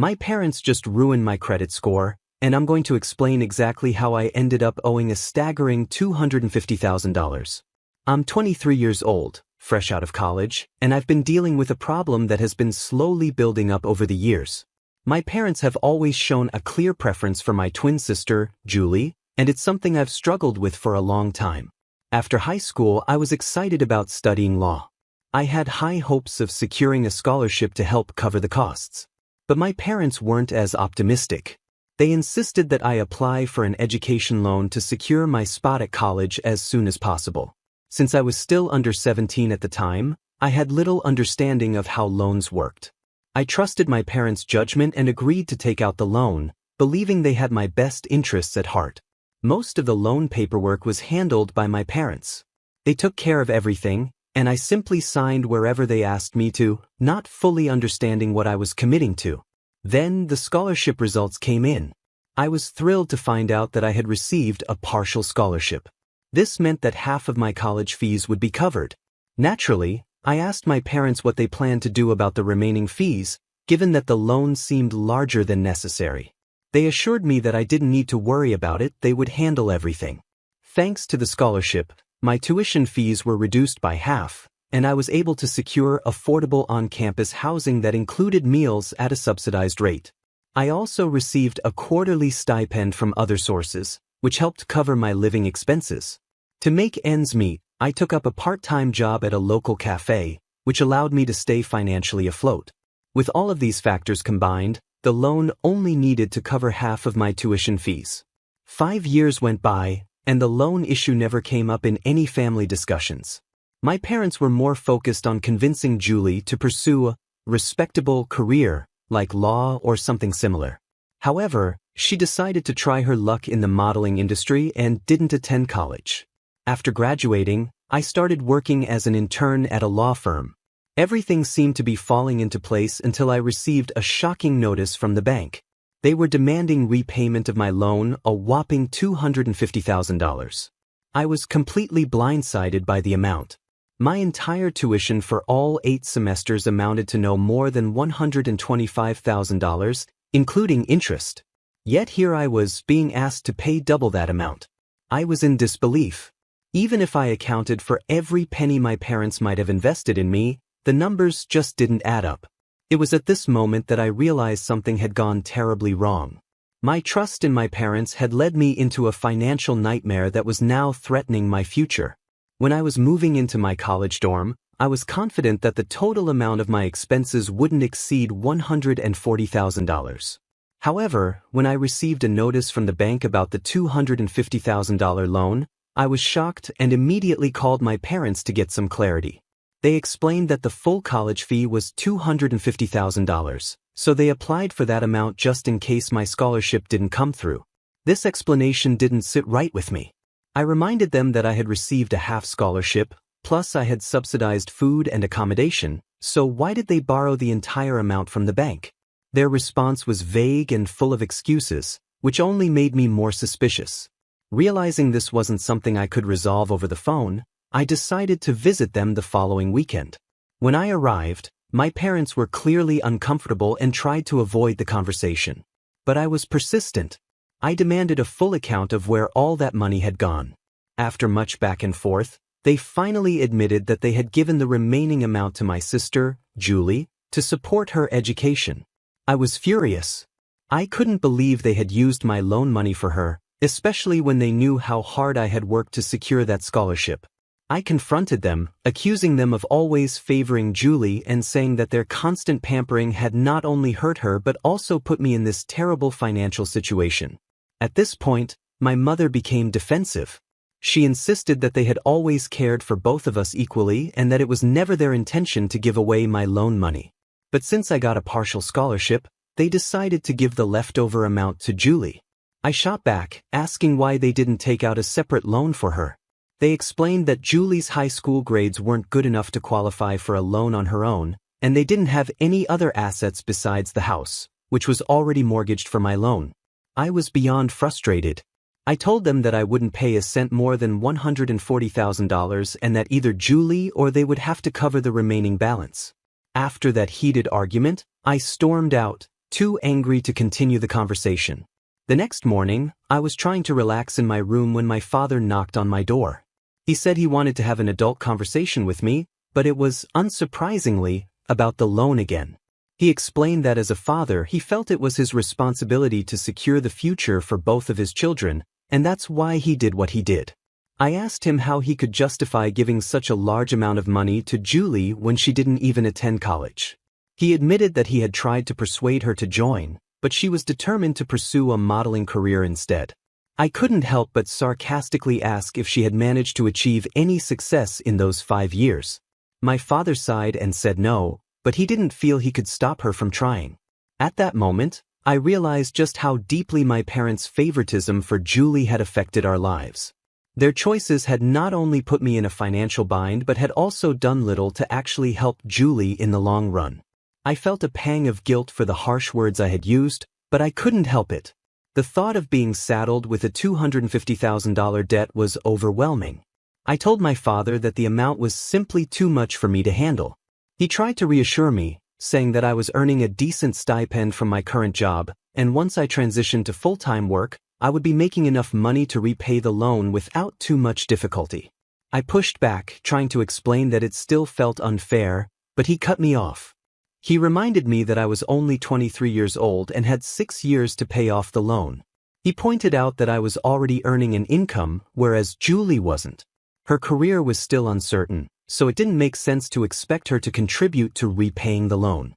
My parents just ruined my credit score, and I'm going to explain exactly how I ended up owing a staggering $250,000. I'm 23 years old, fresh out of college, and I've been dealing with a problem that has been slowly building up over the years. My parents have always shown a clear preference for my twin sister, Julie, and it's something I've struggled with for a long time. After high school, I was excited about studying law. I had high hopes of securing a scholarship to help cover the costs. But my parents weren't as optimistic. They insisted that I apply for an education loan to secure my spot at college as soon as possible. Since I was still under 17 at the time, I had little understanding of how loans worked. I trusted my parents' judgment and agreed to take out the loan, believing they had my best interests at heart. Most of the loan paperwork was handled by my parents. They took care of everything, and I simply signed wherever they asked me to, not fully understanding what I was committing to. Then the scholarship results came in. I was thrilled to find out that I had received a partial scholarship. This meant that half of my college fees would be covered. Naturally, I asked my parents what they planned to do about the remaining fees, given that the loan seemed larger than necessary. They assured me that I didn't need to worry about it, they would handle everything. Thanks to the scholarship, my tuition fees were reduced by half, and I was able to secure affordable on-campus housing that included meals at a subsidized rate. I also received a quarterly stipend from other sources, which helped cover my living expenses. To make ends meet, I took up a part-time job at a local cafe, which allowed me to stay financially afloat. With all of these factors combined, the loan only needed to cover half of my tuition fees. 5 years went by, and the loan issue never came up in any family discussions. My parents were more focused on convincing Julie to pursue a respectable career, like law or something similar. However, she decided to try her luck in the modeling industry and didn't attend college. After graduating, I started working as an intern at a law firm. Everything seemed to be falling into place until I received a shocking notice from the bank. They were demanding repayment of my loan, a whopping $250,000. I was completely blindsided by the amount. My entire tuition for all 8 semesters amounted to no more than $125,000, including interest. Yet here I was being asked to pay double that amount. I was in disbelief. Even if I accounted for every penny my parents might have invested in me, the numbers just didn't add up. It was at this moment that I realized something had gone terribly wrong. My trust in my parents had led me into a financial nightmare that was now threatening my future. When I was moving into my college dorm, I was confident that the total amount of my expenses wouldn't exceed $140,000. However, when I received a notice from the bank about the $250,000 loan, I was shocked and immediately called my parents to get some clarity. They explained that the full college fee was $250,000, so they applied for that amount just in case my scholarship didn't come through. This explanation didn't sit right with me. I reminded them that I had received a half scholarship, plus I had subsidized food and accommodation, so why did they borrow the entire amount from the bank? Their response was vague and full of excuses, which only made me more suspicious. Realizing this wasn't something I could resolve over the phone, I decided to visit them the following weekend. When I arrived, my parents were clearly uncomfortable and tried to avoid the conversation. But I was persistent. I demanded a full account of where all that money had gone. After much back and forth, they finally admitted that they had given the remaining amount to my sister, Julie, to support her education. I was furious. I couldn't believe they had used my loan money for her, especially when they knew how hard I had worked to secure that scholarship. I confronted them, accusing them of always favoring Julie and saying that their constant pampering had not only hurt her but also put me in this terrible financial situation. At this point, my mother became defensive. She insisted that they had always cared for both of us equally and that it was never their intention to give away my loan money. But since I got a partial scholarship, they decided to give the leftover amount to Julie. I shot back, asking why they didn't take out a separate loan for her. They explained that Julie's high school grades weren't good enough to qualify for a loan on her own, and they didn't have any other assets besides the house, which was already mortgaged for my loan. I was beyond frustrated. I told them that I wouldn't pay a cent more than $140,000 and that either Julie or they would have to cover the remaining balance. After that heated argument, I stormed out, too angry to continue the conversation. The next morning, I was trying to relax in my room when my father knocked on my door. He said he wanted to have an adult conversation with me, but it was, unsurprisingly, about the loan again. He explained that as a father he felt it was his responsibility to secure the future for both of his children, and that's why he did what he did. I asked him how he could justify giving such a large amount of money to Julie when she didn't even attend college. He admitted that he had tried to persuade her to join, but she was determined to pursue a modeling career instead. I couldn't help but sarcastically ask if she had managed to achieve any success in those 5 years. My father sighed and said no, but he didn't feel he could stop her from trying. At that moment, I realized just how deeply my parents' favoritism for Julie had affected our lives. Their choices had not only put me in a financial bind but had also done little to actually help Julie in the long run. I felt a pang of guilt for the harsh words I had used, but I couldn't help it. The thought of being saddled with a $250,000 debt was overwhelming. I told my father that the amount was simply too much for me to handle. He tried to reassure me, saying that I was earning a decent stipend from my current job, and once I transitioned to full-time work, I would be making enough money to repay the loan without too much difficulty. I pushed back, trying to explain that it still felt unfair, but he cut me off. He reminded me that I was only 23 years old and had 6 years to pay off the loan. He pointed out that I was already earning an income, whereas Julie wasn't. Her career was still uncertain, so it didn't make sense to expect her to contribute to repaying the loan.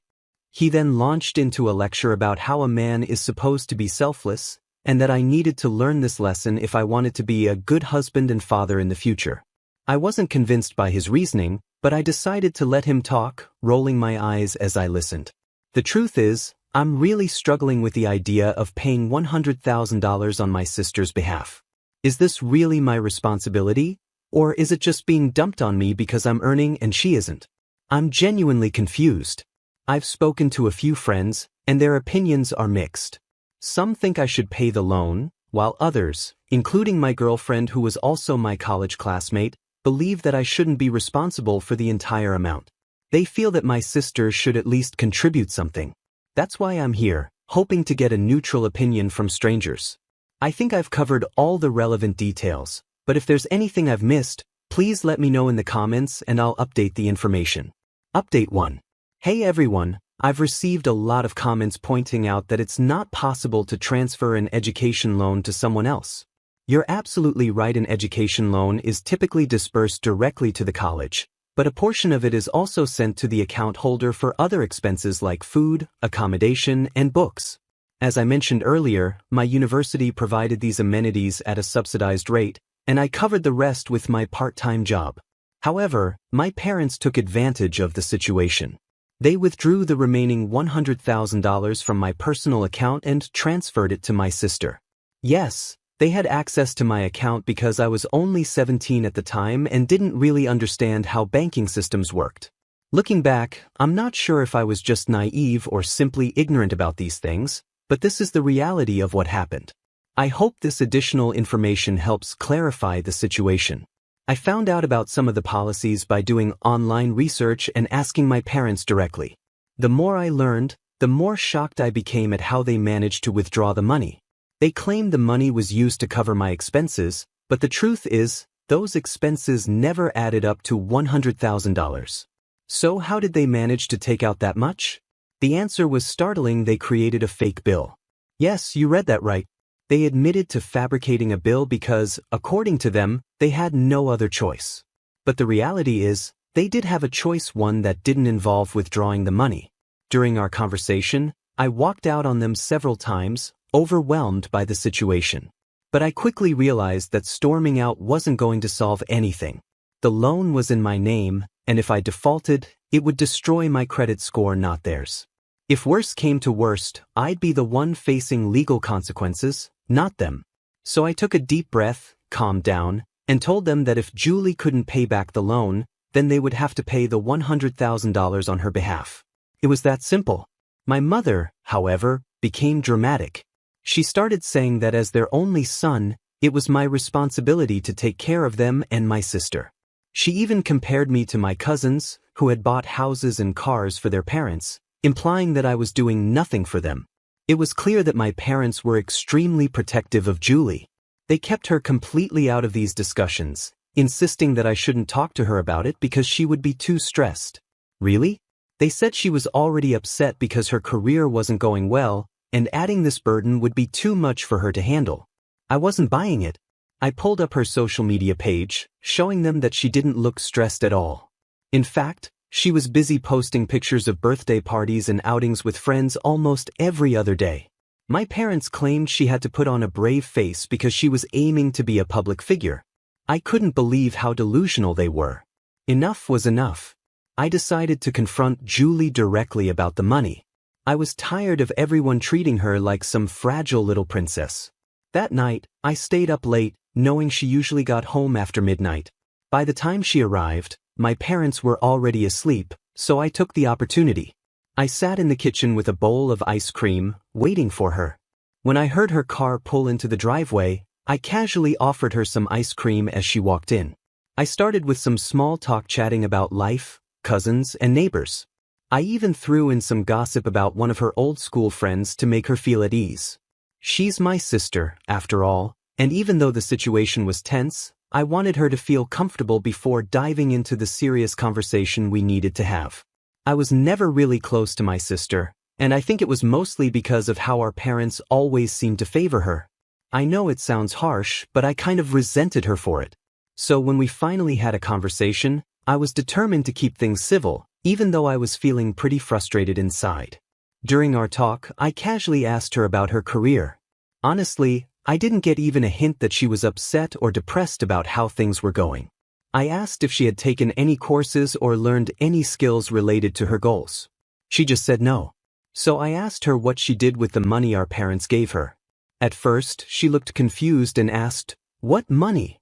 He then launched into a lecture about how a man is supposed to be selfless, and that I needed to learn this lesson if I wanted to be a good husband and father in the future. I wasn't convinced by his reasoning, but I decided to let him talk, rolling my eyes as I listened. The truth is, I'm really struggling with the idea of paying $100,000 on my sister's behalf. Is this really my responsibility? Or is it just being dumped on me because I'm earning and she isn't? I'm genuinely confused. I've spoken to a few friends, and their opinions are mixed. Some think I should pay the loan, while others, including my girlfriend who was also my college classmate, believe that I shouldn't be responsible for the entire amount. They feel that my sister should at least contribute something. That's why I'm here, hoping to get a neutral opinion from strangers. I think I've covered all the relevant details, but if there's anything I've missed, please let me know in the comments and I'll update the information. Update 1. Hey everyone, I've received a lot of comments pointing out that it's not possible to transfer an education loan to someone else. You're absolutely right, an education loan is typically disbursed directly to the college, but a portion of it is also sent to the account holder for other expenses like food, accommodation, and books. As I mentioned earlier, my university provided these amenities at a subsidized rate, and I covered the rest with my part-time job. However, my parents took advantage of the situation. They withdrew the remaining $100,000 from my personal account and transferred it to my sister. Yes, they had access to my account because I was only 17 at the time and didn't really understand how banking systems worked. Looking back, I'm not sure if I was just naive or simply ignorant about these things, but this is the reality of what happened. I hope this additional information helps clarify the situation. I found out about some of the policies by doing online research and asking my parents directly. The more I learned, the more shocked I became at how they managed to withdraw the money. They claimed the money was used to cover my expenses, but the truth is, those expenses never added up to $100,000. So how did they manage to take out that much? The answer was startling. They created a fake bill. Yes, you read that right. They admitted to fabricating a bill because, according to them, they had no other choice. But the reality is, they did have a choice, one that didn't involve withdrawing the money. During our conversation, I walked out on them several times, overwhelmed by the situation. But I quickly realized that storming out wasn't going to solve anything. The loan was in my name, and if I defaulted, it would destroy my credit score, not theirs. If worse came to worst, I'd be the one facing legal consequences, not them. So I took a deep breath, calmed down, and told them that if Julie couldn't pay back the loan, then they would have to pay the $100,000 on her behalf. It was that simple. My mother, however, became dramatic. She started saying that as their only son, it was my responsibility to take care of them and my sister. She even compared me to my cousins, who had bought houses and cars for their parents, implying that I was doing nothing for them. It was clear that my parents were extremely protective of Julie. They kept her completely out of these discussions, insisting that I shouldn't talk to her about it because she would be too stressed. Really? They said she was already upset because her career wasn't going well, and adding this burden would be too much for her to handle. I wasn't buying it. I pulled up her social media page, showing them that she didn't look stressed at all. In fact, she was busy posting pictures of birthday parties and outings with friends almost every other day. My parents claimed she had to put on a brave face because she was aiming to be a public figure. I couldn't believe how delusional they were. Enough was enough. I decided to confront Julie directly about the money. I was tired of everyone treating her like some fragile little princess. That night, I stayed up late, knowing she usually got home after midnight. By the time she arrived, my parents were already asleep, so I took the opportunity. I sat in the kitchen with a bowl of ice cream, waiting for her. When I heard her car pull into the driveway, I casually offered her some ice cream as she walked in. I started with some small talk chatting about life, cousins, and neighbors. I even threw in some gossip about one of her old school friends to make her feel at ease. She's my sister, after all, and even though the situation was tense, I wanted her to feel comfortable before diving into the serious conversation we needed to have. I was never really close to my sister, and I think it was mostly because of how our parents always seemed to favor her. I know it sounds harsh, but I kind of resented her for it. So when we finally had a conversation, I was determined to keep things civil, even though I was feeling pretty frustrated inside. During our talk, I casually asked her about her career. Honestly, I didn't get even a hint that she was upset or depressed about how things were going. I asked if she had taken any courses or learned any skills related to her goals. She just said no. So I asked her what she did with the money our parents gave her. At first, she looked confused and asked, "What money?"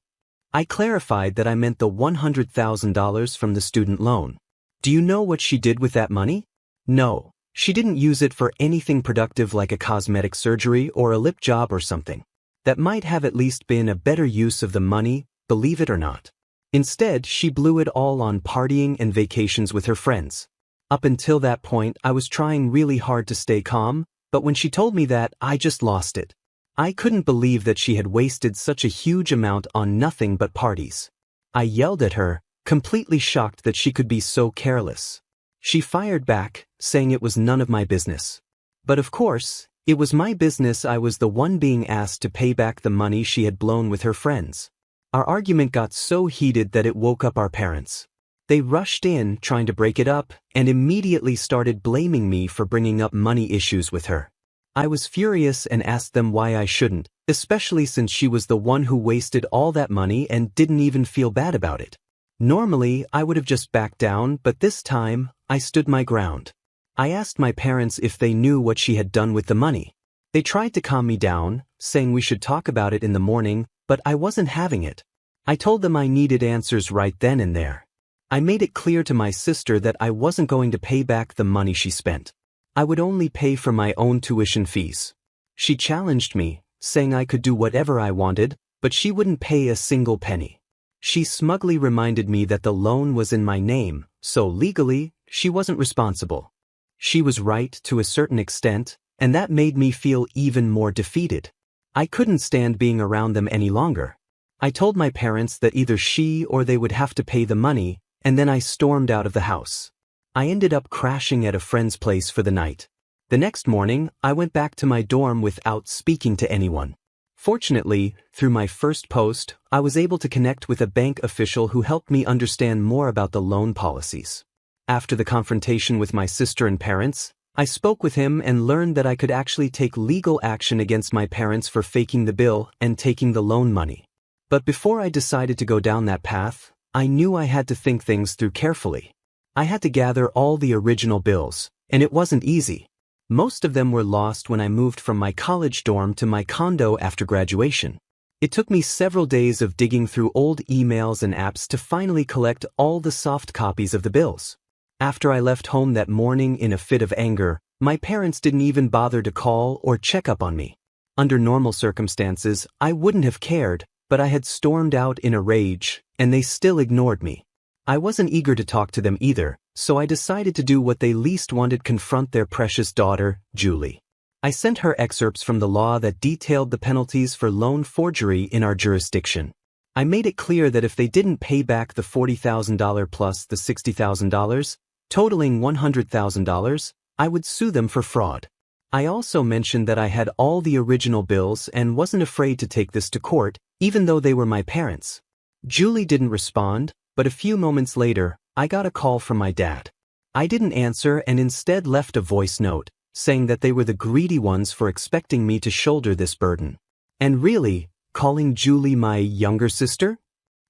I clarified that I meant the $100,000 from the student loan. Do you know what she did with that money? No, she didn't use it for anything productive like a cosmetic surgery or a lip job or something. That might have at least been a better use of the money, believe it or not. Instead, she blew it all on partying and vacations with her friends. Up until that point, I was trying really hard to stay calm, but when she told me that, I just lost it. I couldn't believe that she had wasted such a huge amount on nothing but parties. I yelled at her, completely shocked that she could be so careless. She fired back, saying it was none of my business. But of course, it was my business. I was the one being asked to pay back the money she had blown with her friends. Our argument got so heated that it woke up our parents. They rushed in, trying to break it up, and immediately started blaming me for bringing up money issues with her. I was furious and asked them why I shouldn't, especially since she was the one who wasted all that money and didn't even feel bad about it. Normally, I would have just backed down, but this time, I stood my ground. I asked my parents if they knew what she had done with the money. They tried to calm me down, saying we should talk about it in the morning, but I wasn't having it. I told them I needed answers right then and there. I made it clear to my sister that I wasn't going to pay back the money she spent. I would only pay for my own tuition fees. She challenged me, saying I could do whatever I wanted, but she wouldn't pay a single penny. She smugly reminded me that the loan was in my name, so legally, she wasn't responsible. She was right to a certain extent, and that made me feel even more defeated. I couldn't stand being around them any longer. I told my parents that either she or they would have to pay the money, and then I stormed out of the house. I ended up crashing at a friend's place for the night. The next morning, I went back to my dorm without speaking to anyone. Fortunately, through my first post, I was able to connect with a bank official who helped me understand more about the loan policies. After the confrontation with my sister and parents, I spoke with him and learned that I could actually take legal action against my parents for faking the bill and taking the loan money. But before I decided to go down that path, I knew I had to think things through carefully. I had to gather all the original bills, and it wasn't easy. Most of them were lost when I moved from my college dorm to my condo after graduation. It took me several days of digging through old emails and apps to finally collect all the soft copies of the bills. After I left home that morning in a fit of anger, my parents didn't even bother to call or check up on me. Under normal circumstances, I wouldn't have cared, but I had stormed out in a rage, and they still ignored me. I wasn't eager to talk to them either, So I decided to do what they least wanted: confront their precious daughter, Julie. I sent her excerpts from the law that detailed the penalties for loan forgery in our jurisdiction. I made it clear that if they didn't pay back the $40,000 plus the $60,000, totaling $100,000, I would sue them for fraud. I also mentioned that I had all the original bills and wasn't afraid to take this to court, even though they were my parents. Julie didn't respond, but a few moments later, I got a call from my dad. I didn't answer and instead left a voice note, saying that they were the greedy ones for expecting me to shoulder this burden. And really, calling Julie my younger sister?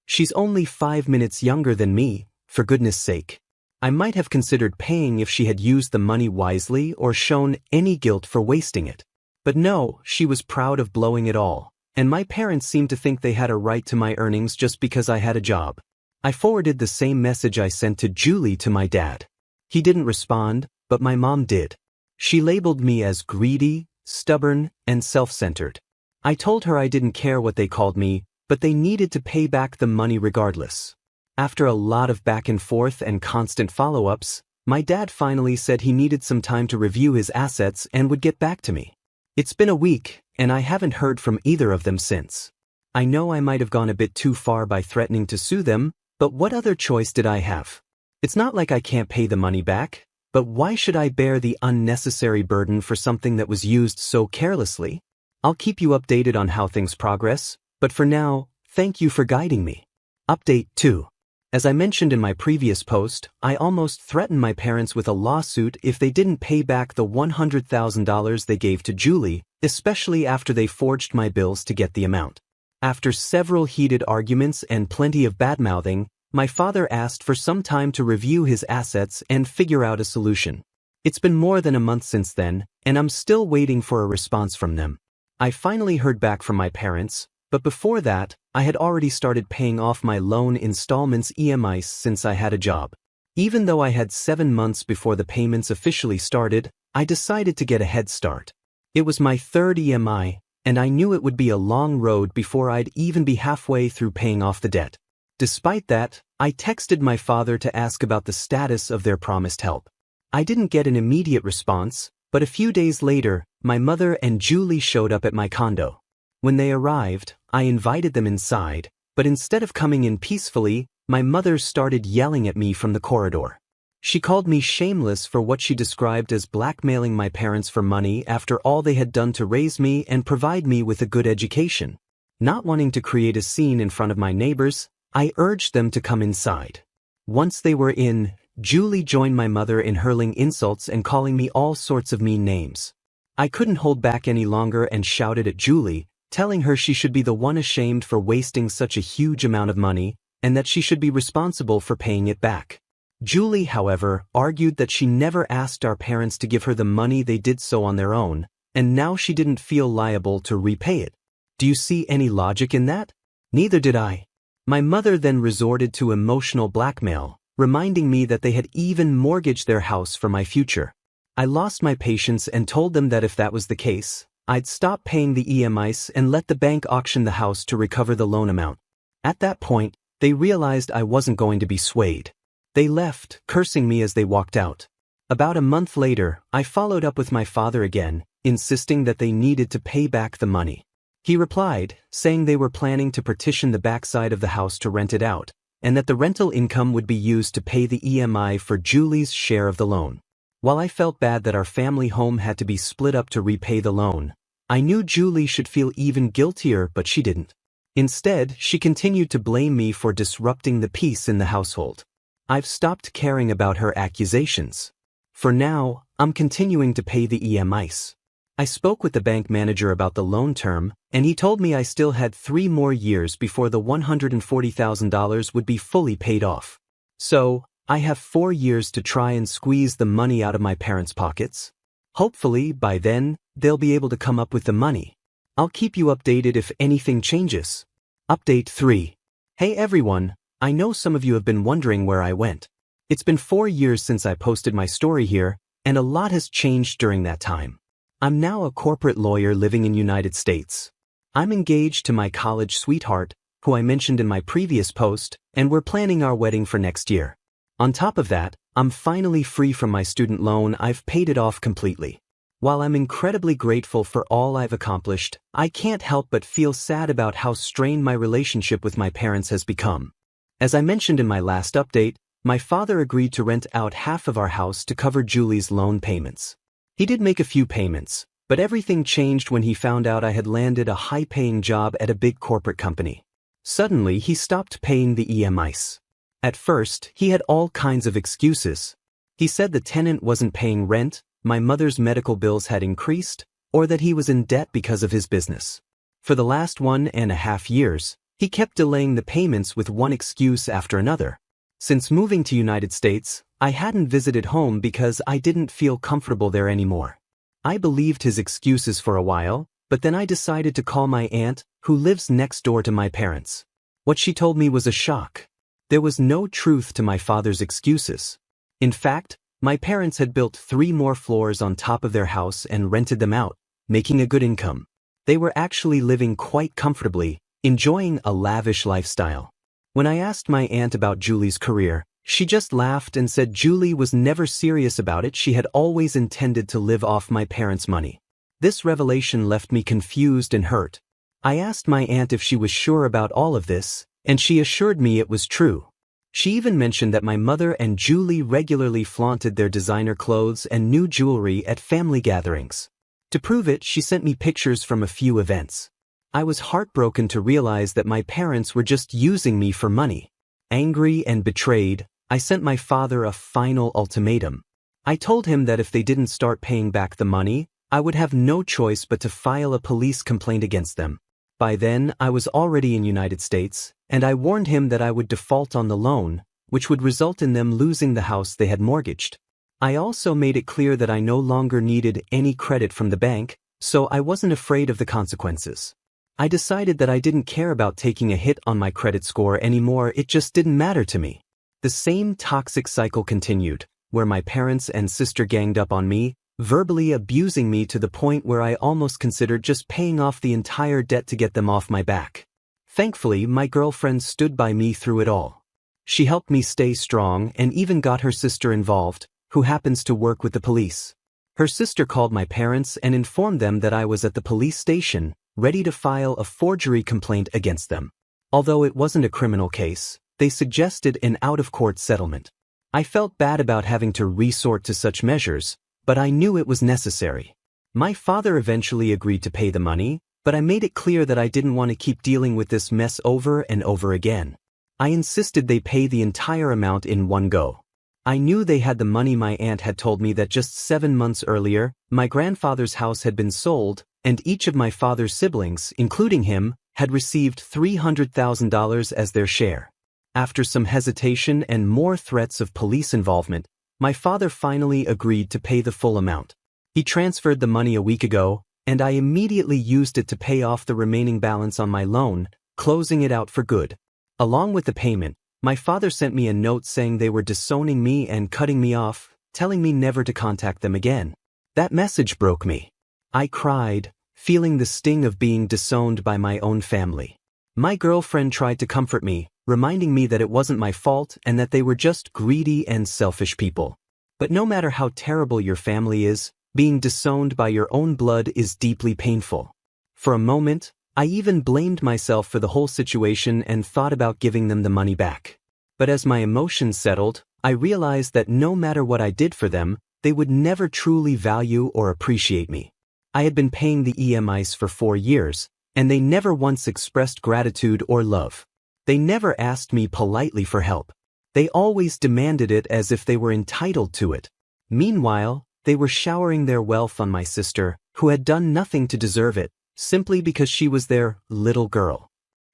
She's only 5 minutes younger than me, for goodness sake. I might have considered paying if she had used the money wisely or shown any guilt for wasting it. But no, she was proud of blowing it all, and my parents seemed to think they had a right to my earnings just because I had a job. I forwarded the same message I sent to Julie to my dad. He didn't respond, but my mom did. She labeled me as greedy, stubborn, and self-centered. I told her I didn't care what they called me, but they needed to pay back the money regardless. After a lot of back and forth and constant follow-ups, my dad finally said he needed some time to review his assets and would get back to me. It's been a week, and I haven't heard from either of them since. I know I might have gone a bit too far by threatening to sue them, but what other choice did I have? It's not like I can't pay the money back, but why should I bear the unnecessary burden for something that was used so carelessly? I'll keep you updated on how things progress, but for now, thank you for guiding me. Update 2. As I mentioned in my previous post, I almost threatened my parents with a lawsuit if they didn't pay back the $100,000 they gave to Julie, especially after they forged my bills to get the amount. After several heated arguments and plenty of badmouthing, my father asked for some time to review his assets and figure out a solution. It's been more than a month since then, and I'm still waiting for a response from them. I finally heard back from my parents, but before that, I had already started paying off my loan installments (EMIs) since I had a job. Even though I had 7 months before the payments officially started, I decided to get a head start. It was my third EMI, and I knew it would be a long road before I'd even be halfway through paying off the debt. Despite that, I texted my father to ask about the status of their promised help. I didn't get an immediate response, but a few days later, my mother and Julie showed up at my condo. When they arrived, I invited them inside, but instead of coming in peacefully, my mother started yelling at me from the corridor. She called me shameless for what she described as blackmailing my parents for money after all they had done to raise me and provide me with a good education. Not wanting to create a scene in front of my neighbors, I urged them to come inside. Once they were in, Julie joined my mother in hurling insults and calling me all sorts of mean names. I couldn't hold back any longer and shouted at Julie, telling her she should be the one ashamed for wasting such a huge amount of money, and that she should be responsible for paying it back. Julie, however, argued that she never asked our parents to give her the money; they did so on their own, and now she didn't feel liable to repay it. Do you see any logic in that? Neither did I. My mother then resorted to emotional blackmail, reminding me that they had even mortgaged their house for my future. I lost my patience and told them that if that was the case, I'd stop paying the EMIs and let the bank auction the house to recover the loan amount. At that point, they realized I wasn't going to be swayed. They left, cursing me as they walked out. About a month later, I followed up with my father again, insisting that they needed to pay back the money. He replied, saying they were planning to partition the backside of the house to rent it out, and that the rental income would be used to pay the EMI for Julie's share of the loan. While I felt bad that our family home had to be split up to repay the loan, I knew Julie should feel even guiltier, but she didn't. Instead, she continued to blame me for disrupting the peace in the household. I've stopped caring about her accusations. For now, I'm continuing to pay the EMIs. I spoke with the bank manager about the loan term, and he told me I still had 3 more years before the $140,000 would be fully paid off. So, I have 4 years to try and squeeze the money out of my parents' pockets. Hopefully, by then, they'll be able to come up with the money. I'll keep you updated if anything changes. Update 3. Hey everyone, I know some of you have been wondering where I went. It's been 4 years since I posted my story here, and a lot has changed during that time. I'm now a corporate lawyer living in United States. I'm engaged to my college sweetheart, who I mentioned in my previous post, and we're planning our wedding for next year. On top of that, I'm finally free from my student loan. I've paid it off completely. While I'm incredibly grateful for all I've accomplished, I can't help but feel sad about how strained my relationship with my parents has become. As I mentioned in my last update, my father agreed to rent out half of our house to cover Julie's loan payments. He did make a few payments, but everything changed when he found out I had landed a high-paying job at a big corporate company. Suddenly, he stopped paying the EMIs. At first, he had all kinds of excuses. He said the tenant wasn't paying rent, my mother's medical bills had increased, or that he was in debt because of his business. For the last 1.5 years, he kept delaying the payments with one excuse after another. Since moving to United States, I hadn't visited home because I didn't feel comfortable there anymore. I believed his excuses for a while, but then I decided to call my aunt, who lives next door to my parents. What she told me was a shock. There was no truth to my father's excuses. In fact, my parents had built 3 more floors on top of their house and rented them out, making a good income. They were actually living quite comfortably, enjoying a lavish lifestyle. When I asked my aunt about Julie's career, she just laughed and said Julie was never serious about it. She had always intended to live off my parents' money. This revelation left me confused and hurt. I asked my aunt if she was sure about all of this, and she assured me it was true. She even mentioned that my mother and Julie regularly flaunted their designer clothes and new jewelry at family gatherings. To prove it, she sent me pictures from a few events. I was heartbroken to realize that my parents were just using me for money. Angry and betrayed, I sent my father a final ultimatum. I told him that if they didn't start paying back the money, I would have no choice but to file a police complaint against them. By then, I was already in United States, and I warned him that I would default on the loan, which would result in them losing the house they had mortgaged. I also made it clear that I no longer needed any credit from the bank, so I wasn't afraid of the consequences. I decided that I didn't care about taking a hit on my credit score anymore. It just didn't matter to me. The same toxic cycle continued, where my parents and sister ganged up on me, verbally abusing me to the point where I almost considered just paying off the entire debt to get them off my back. Thankfully, my girlfriend stood by me through it all. She helped me stay strong and even got her sister involved, who happens to work with the police. Her sister called my parents and informed them that I was at the police station, ready to file a forgery complaint against them. Although it wasn't a criminal case, they suggested an out-of-court settlement. I felt bad about having to resort to such measures, but I knew it was necessary. My father eventually agreed to pay the money, but I made it clear that I didn't want to keep dealing with this mess over and over again. I insisted they pay the entire amount in one go. I knew they had the money. My aunt had told me that just 7 months earlier, my grandfather's house had been sold, and each of my father's siblings, including him, had received $300,000 as their share. After some hesitation and more threats of police involvement, my father finally agreed to pay the full amount. He transferred the money a week ago, and I immediately used it to pay off the remaining balance on my loan, closing it out for good. Along with the payment, my father sent me a note saying they were disowning me and cutting me off, telling me never to contact them again. That message broke me. I cried, feeling the sting of being disowned by my own family. My girlfriend tried to comfort me, reminding me that it wasn't my fault and that they were just greedy and selfish people. But no matter how terrible your family is, being disowned by your own blood is deeply painful. For a moment, I even blamed myself for the whole situation and thought about giving them the money back. But as my emotions settled, I realized that no matter what I did for them, they would never truly value or appreciate me. I had been paying the EMIs for 4 years, and they never once expressed gratitude or love. They never asked me politely for help. They always demanded it as if they were entitled to it. Meanwhile, they were showering their wealth on my sister, who had done nothing to deserve it, simply because she was their little girl.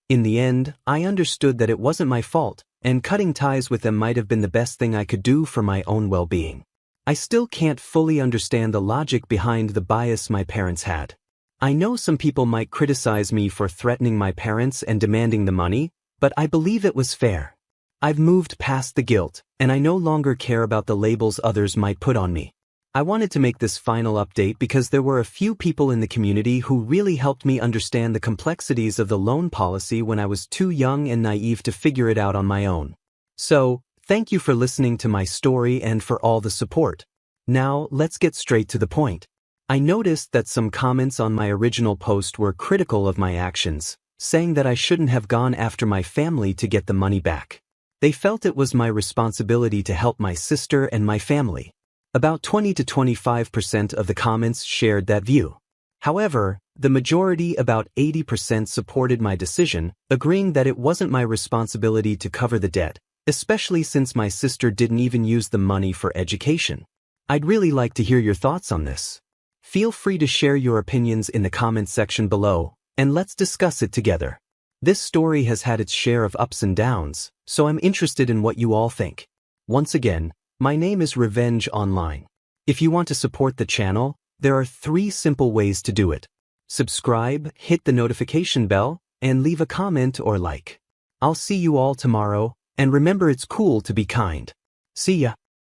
In the end, I understood that it wasn't my fault, and cutting ties with them might have been the best thing I could do for my own well-being. I still can't fully understand the logic behind the bias my parents had. I know some people might criticize me for threatening my parents and demanding the money, but I believe it was fair. I've moved past the guilt, and I no longer care about the labels others might put on me. I wanted to make this final update because there were a few people in the community who really helped me understand the complexities of the loan policy when I was too young and naive to figure it out on my own. So, Thank you for listening to my story and for all the support. Now, let's get straight to the point. I noticed that some comments on my original post were critical of my actions, saying that I shouldn't have gone after my family to get the money back. They felt it was my responsibility to help my sister and my family. About 20 to 25% of the comments shared that view. However, the majority, about 80%, supported my decision, agreeing that it wasn't my responsibility to cover the debt, especially since my sister didn't even use the money for education. I'd really like to hear your thoughts on this. Feel free to share your opinions in the comments section below, and let's discuss it together. This story has had its share of ups and downs, so I'm interested in what you all think. Once again, my name is Revenge Online. If you want to support the channel, there are 3 simple ways to do it. Subscribe, hit the notification bell, and leave a comment or like. I'll see you all tomorrow, and remember, it's cool to be kind. See ya.